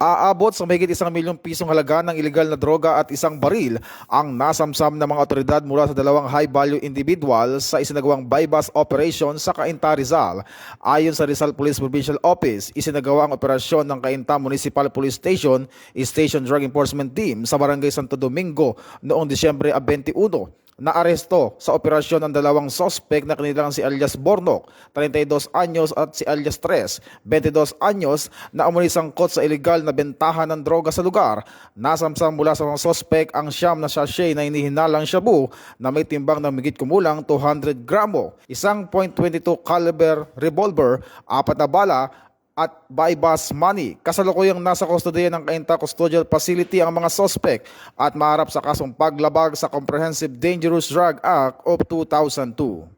Aabot sa mahigit 1 milyong pisong halaga ng ilegal na droga at isang baril ang nasamsam ng mga otoridad mula sa dalawang high-value individual sa isinagawang buy-bust operation sa Cainta, Rizal. Ayon sa Rizal Police Provincial Office, isinagawa ang operasyon ng Cainta Municipal Police Station, Station Drug Enforcement Team sa Barangay Santo Domingo noong Disyembre 21. Naaresto sa operasyon ang dalawang sospek na kanilang si alias Bornok, 32 anyos at si alias Tres, 22 anyos na umano'y sangkot sa ilegal na bentahan ng droga sa lugar. Nasamsam mula sa mga sospek ang siyam na sachet na hinihinalang shabu na may timbang ng higit kumulang 200 gramo, isang .22 caliber revolver, 4 na bala at buy-bust money. Kasalukuyang nasa kustodiya ng Cainta Custodial Facility ang mga sospek at maharap sa kasong paglabag sa Comprehensive Dangerous Drug Act of 2002.